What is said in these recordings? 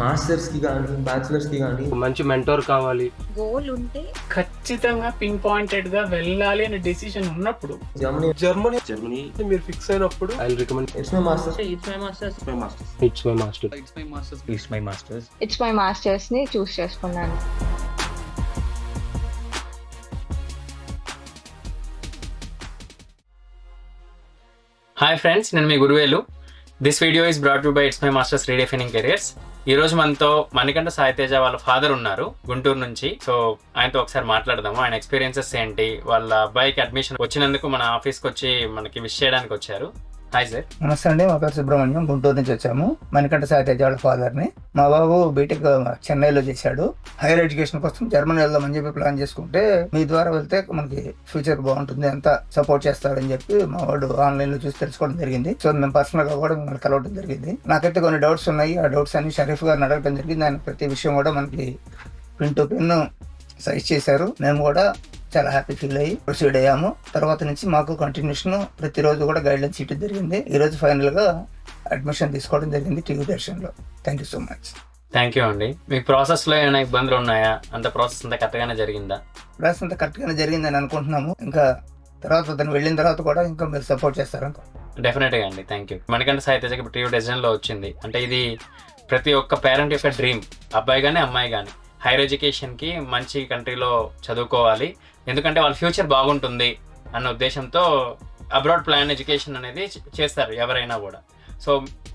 మాస్టర్స్కి కానీ బ్యాచిలర్స్కి కానీ మంచి మెంటోర్ కావాలి. గోల్ ఉంటే ఖచ్చితంగా పిన్ పాయింటెడ్ గా వెళ్ళాలి అనే డిసిషన్ ఉన్నప్పుడు జర్మనీ మీరు ఫిక్స్ అయినప్పుడు I will recommend it's my masters it's my master. It's my masters ని చూస్ చేసుకున్నాను. హాయ్ ఫ్రెండ్స్, నేను మీ Guruvelu. This video is brought you by it's my masters redefining careers. ఈ రోజు మనతో మణికంఠ సాయి తేజ వాళ్ళ ఫాదర్ ఉన్నారు గుంటూరు నుంచి. సో ఆయనతో ఒకసారి మాట్లాడదాము. ఆయన ఎక్స్పీరియన్సెస్ ఏంటి, వాళ్ళ అబ్బాయికి అడ్మిషన్ వచ్చినందుకు మన ఆఫీస్కి వచ్చి మనకి విష్ చేయడానికి వచ్చారు. Hi sir. నమస్తే అండి, మా పేరు సుబ్రహ్మణ్యం, గుంటూరు నుంచి వచ్చాము. మణికంఠ సాయి తేజ వాళ్ళ ఫాదర్ని. మా బాబు బీటెక్ చెన్నైలో చేశాడు. హైయర్ ఎడ్యుకేషన్ కోసం జర్మనీ వెళ్దామని చెప్పి ప్లాన్ చేసుకుంటే, మీ ద్వారా వెళ్తే మనకి ఫ్యూచర్ బాగుంటుంది, అంతా సపోర్ట్ చేస్తాడని చెప్పి మా వాడు ఆన్లైన్ లో చూసి తెలుసుకోవడం జరిగింది. సో మేము పర్సనల్ గా కూడా మిమ్మల్ని కలవడం జరిగింది. నాకైతే కొన్ని డౌట్స్ ఉన్నాయి. ఆ డౌట్స్ అన్ని షరీఫ్ గారిని అడగడం జరిగింది. ఆయన ప్రతి విషయం కూడా మనకి పిన్ టు పిన్ సజెస్ట్ చేశారు. మేము కూడా చాలా హ్యాపీ ఫీల్ అయ్యి ప్రొసీడ్ అయ్యాము. తర్వాత నుంచి మాకు కంటిన్యూషన్ ప్రతిరోజు కూడా గైడ్లైన్స్ ఇవ్వడం జరిగింది. ఈ రోజు ఫైనల్ గా అడ్మిషన్ తీసుకోవడం జరిగింది టీవీ దర్శన్లో. Thank you so much. Thank you అండి. మీకు ప్రాసెస్లో ఏమైనా ఇబ్బందులు ఉన్నాయా? అంత ప్రాసెస్ అంతా కరెక్ట్గానే జరిగిందా? ప్రాసెస్ అంతా కరెక్ట్గానే జరిగిందని అనుకుంటున్నాము. ఇంకా తర్వాత అతను వెళ్ళిన తర్వాత కూడా ఇంకా మీరు సపోర్ట్ చేస్తారనుకో. డెఫినెట్గా అండి, థ్యాంక్ యూ. మణికంఠ సాయి తేజకి ఇప్పుడు టీవీ డెసిజన్లో వచ్చింది అంటే ఇది ప్రతి ఒక్క పేరెంట్ యొక్క డ్రీమ్. అబ్బాయి కానీ అమ్మాయి కానీ హైయర్ ఎడ్యుకేషన్కి మంచి కంట్రీలో చదువుకోవాలి, ఎందుకంటే వాళ్ళ ఫ్యూచర్ బాగుంటుంది అన్న ఉద్దేశంతో అబ్రాడ్ ప్లాన్ ఎడ్యుకేషన్ అనేది చేస్తారు ఎవరైనా కూడా. సో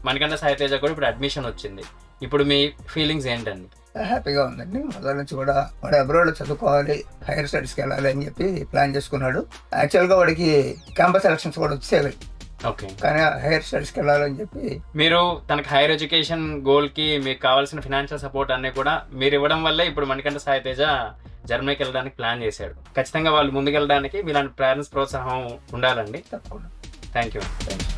మణికంఠ సాయి తేజ కూడా ఇప్పుడు అడ్మిషన్ వచ్చింది. ఇప్పుడు మీ ఫీలింగ్స్ ఏంటండి? హ్యాపీగా ఉందండి. మొదటి నుంచి కూడా వాడు అబ్రాడ్ చదువుకోవాలి, హైయర్ స్టడీస్కి వెళ్ళాలి అని చెప్పి ప్లాన్ చేసుకున్నాడు. యాక్చువల్గా వాడికి క్యాంపస్ సెలక్షన్స్ కూడా వచ్చేవి, ఓకే, కానీ హైయర్ స్టడీస్కి వెళ్ళాలని చెప్పి. మీరు తనకి హైయర్ ఎడ్యుకేషన్ గోల్కి మీకు కావాల్సిన ఫినాన్షియల్ సపోర్ట్ అన్నీ కూడా మీరు ఇవ్వడం వల్లే ఇప్పుడు మణికంఠ సాయి తేజ జర్మనీకి వెళ్ళడానికి ప్లాన్ చేశాడు. ఖచ్చితంగా వాళ్ళు ముందుకెళ్ళడానికి మీలాంటి పేరెంట్స్ ప్రోత్సాహం ఉండాలండి. తప్పకుండా. Thank you. Thank you.